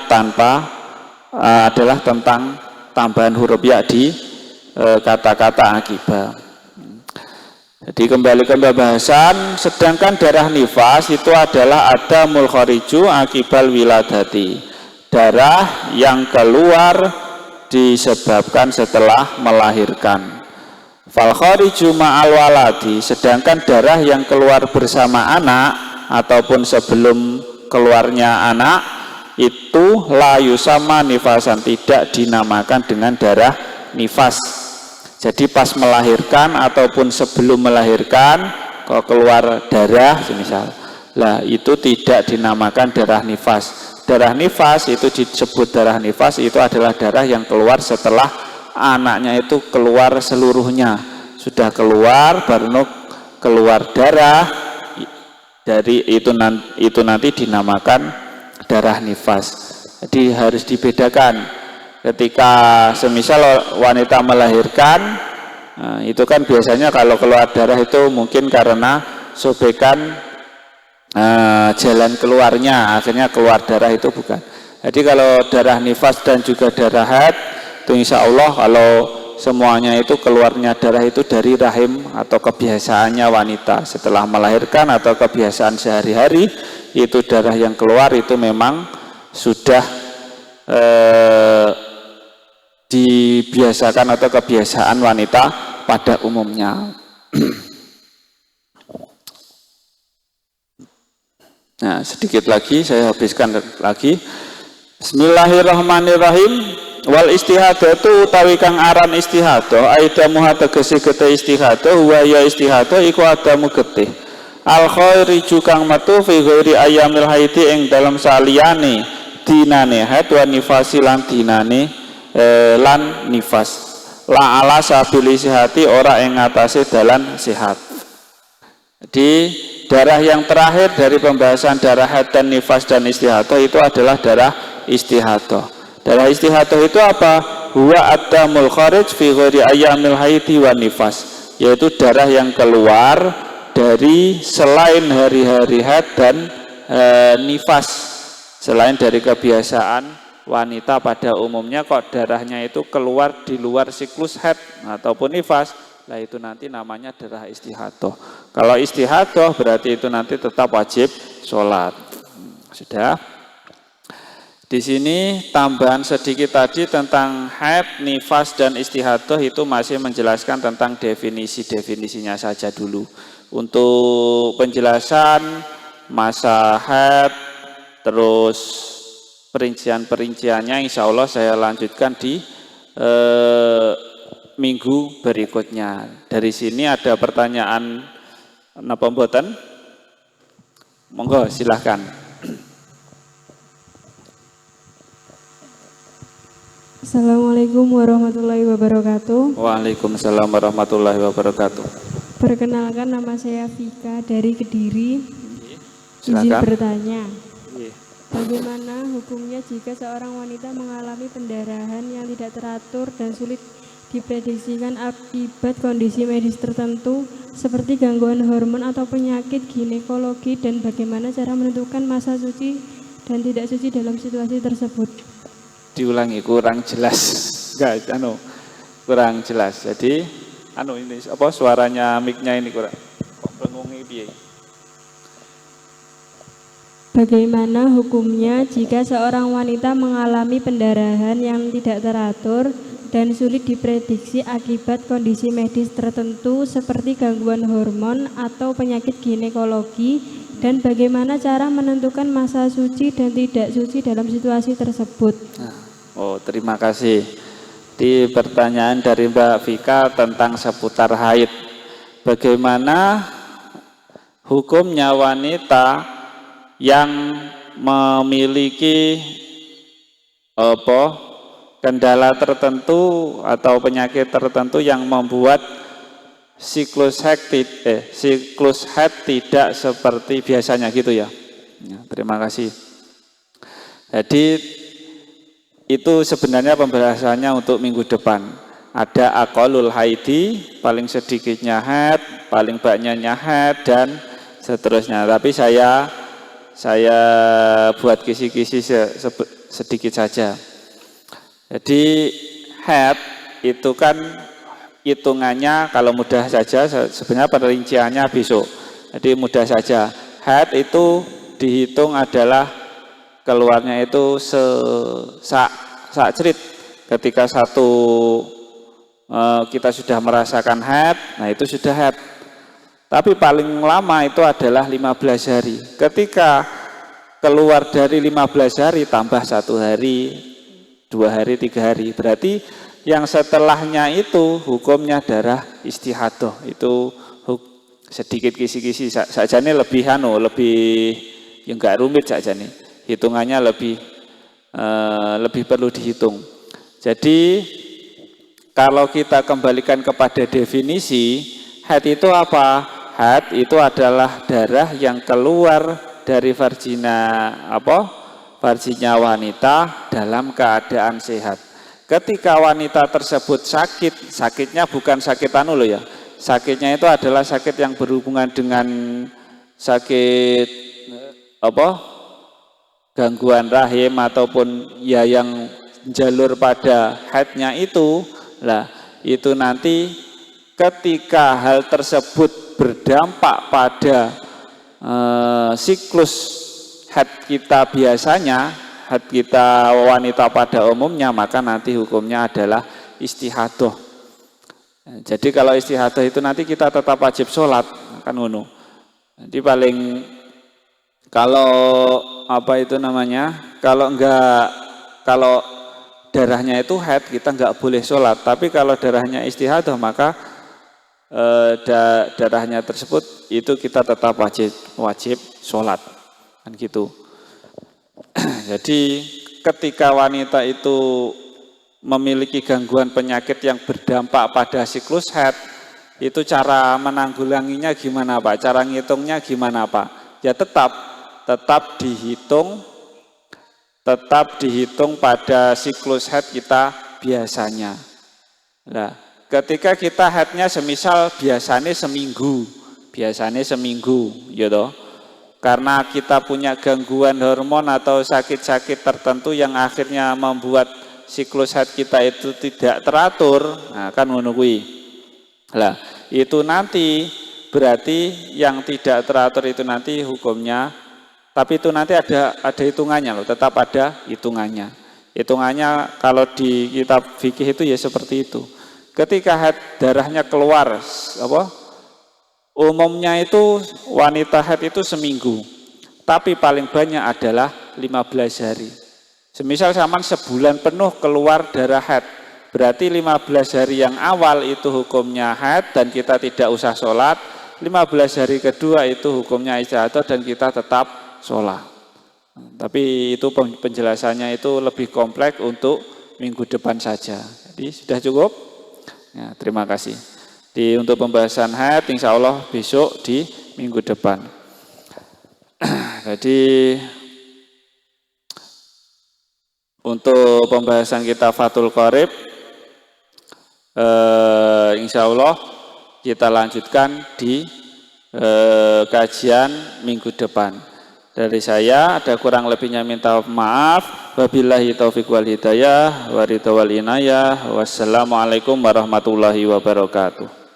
tanpa adalah tentang tambahan huruf ya di kata-kata akibah. Jadi kembali ke pembahasan, sedangkan darah nifas itu adalah adamul khariju akibal wiladati, darah yang keluar disebabkan setelah melahirkan. Fal khariju ma'al waladi, sedangkan darah yang keluar bersama anak ataupun sebelum keluarnya anak itu la yusama nifasan, tidak dinamakan dengan darah nifas. Jadi pas melahirkan ataupun sebelum melahirkan kalau keluar darah semisal, lah itu tidak dinamakan darah nifas. Darah nifas itu disebut darah nifas itu adalah darah yang keluar setelah anaknya itu keluar seluruhnya, sudah keluar baru keluar darah, dari itu nanti dinamakan darah nifas. Jadi harus dibedakan. Ketika semisal wanita melahirkan, itu kan biasanya kalau keluar darah itu mungkin karena sobekan jalan keluarnya, akhirnya keluar darah, itu bukan. Jadi kalau darah nifas dan juga darah haid itu insya Allah kalau semuanya itu keluarnya darah itu dari rahim atau kebiasaannya wanita setelah melahirkan atau kebiasaan sehari-hari, itu darah yang keluar itu memang sudah dibiasakan atau kebiasaan wanita pada umumnya. Nah, sedikit lagi saya habiskan lagi. Bismillahirrahmanirrahim. Wal istihadatu utawi kang aran istihadah aidamu tegese gete istihadah wa ya istihadah iku adamu getih al khairiju kang metu fi ghairi ayamil haidi ing dalam saliyane dinane haid wa nifasi lan dinane lan nifas la ala sabili sihati ora ing ngatasé dalan sehat. Jadi darah yang terakhir dari pembahasan darah haid dan nifas dan istihadah itu adalah darah istihadah. Darah istihadah itu apa? Huwa ad-damul kharij fi ghairi ayyamil haidi wan nifas, yaitu darah yang keluar dari selain hari-hari haid dan nifas, selain dari kebiasaan wanita pada umumnya kok darahnya itu keluar di luar siklus haid ataupun nifas, lah itu nanti namanya darah istihadah. Kalau istihadah berarti itu nanti tetap wajib sholat. Sudah. Di sini tambahan sedikit tadi tentang haid, nifas dan istihadah itu masih menjelaskan tentang definisinya saja dulu. Untuk penjelasan masa haid terus perinciannya insya Allah saya lanjutkan di minggu berikutnya. Dari sini ada pertanyaan napa mboten? Monggo silahkan. Assalamualaikum warahmatullahi wabarakatuh. Waalaikumsalam warahmatullahi wabarakatuh. Perkenalkan, nama saya Vika dari Kediri. Silakan. Izin bertanya. Bagaimana hukumnya jika seorang wanita mengalami pendarahan yang tidak teratur dan sulit diprediksikan akibat kondisi medis tertentu seperti gangguan hormon atau penyakit ginekologi, dan bagaimana cara menentukan masa suci dan tidak suci dalam situasi tersebut? Diulangi, kurang jelas. Enggak, kurang jelas. Jadi ini apa suaranya mic-nya ini kurang bengungi piye? Bagaimana hukumnya jika seorang wanita mengalami pendarahan yang tidak teratur dan sulit diprediksi akibat kondisi medis tertentu seperti gangguan hormon atau penyakit ginekologi, dan bagaimana cara menentukan masa suci dan tidak suci dalam situasi tersebut? Terima kasih. Di pertanyaan dari Mbak Vika tentang seputar haid. Bagaimana hukumnya wanita yang memiliki kendala tertentu atau penyakit tertentu yang membuat siklus haid tidak seperti biasanya gitu ya. Terima kasih. Jadi itu sebenarnya pembahasannya untuk minggu depan. Ada aqallul haidi, paling sedikitnya haid, paling banyaknya haid, dan seterusnya. Tapi saya buat kisi-kisi sedikit saja. Jadi haid itu kan hitungannya kalau mudah saja, sebenarnya perinciannya besok. Jadi mudah saja, haid itu dihitung adalah keluarnya itu sak cerit. Ketika kita sudah merasakan haid, nah itu sudah haid. Tapi paling lama itu adalah 15 hari. Ketika keluar dari 15 hari tambah 1 hari, 2 hari, 3 hari. Berarti yang setelahnya itu hukumnya darah istihadah. Itu sedikit kisi-kisi saja nih, lebih ya enggak rumit saja nih. Hitungannya lebih perlu dihitung. Jadi kalau kita kembalikan kepada definisi, haid itu apa? Haid itu adalah darah yang keluar dari vagina wanita dalam keadaan sehat. Ketika wanita tersebut sakitnya bukan sakit ya. Sakitnya itu adalah sakit yang berhubungan dengan sakit gangguan rahim ataupun ya yang jalur pada haidnya itu. Lah, itu nanti ketika hal tersebut berdampak pada siklus haid kita biasanya, haid kita wanita pada umumnya, maka nanti hukumnya adalah istihadah. Jadi kalau istihadah itu nanti kita tetap wajib sholat, kan ngono. Jadi kalau darahnya itu haid kita enggak boleh sholat, tapi kalau darahnya istihadah maka darahnya tersebut itu kita tetap wajib sholat, kan gitu. Jadi ketika wanita itu memiliki gangguan penyakit yang berdampak pada siklus haid, itu cara menanggulanginya gimana Pak? Cara ngitungnya gimana Pak? Ya tetap dihitung pada siklus haid kita biasanya. Nah, ketika kita haidnya semisal biasanya seminggu, gitu. Karena kita punya gangguan hormon atau sakit-sakit tertentu yang akhirnya membuat siklus haid kita itu tidak teratur, nah kan ngono kuwi. Lah, itu nanti berarti yang tidak teratur itu nanti hukumnya, tapi itu nanti ada hitungannya loh, tetap ada hitungannya. Hitungannya kalau di kitab fikih itu ya seperti itu. Ketika haid darahnya keluar umumnya itu wanita haid itu seminggu, tapi paling banyak adalah 15 hari. Semisal zaman sebulan penuh keluar darah haid, berarti 15 hari yang awal itu hukumnya haid dan kita tidak usah sholat. 15 hari kedua itu hukumnya istihadah dan kita tetap sholat. Tapi itu penjelasannya itu lebih kompleks untuk minggu depan saja. Jadi sudah cukup? Ya, terima kasih. Untuk pembahasan haid insya Allah besok di minggu depan. Jadi untuk pembahasan kita Fathul Qorib insya Allah kita lanjutkan di kajian minggu depan. Dari saya ada kurang lebihnya minta maaf. Wabillahi taufiq wal hidayah wa ridha wal inayah. Wassalamualaikum warahmatullahi wabarakatuh.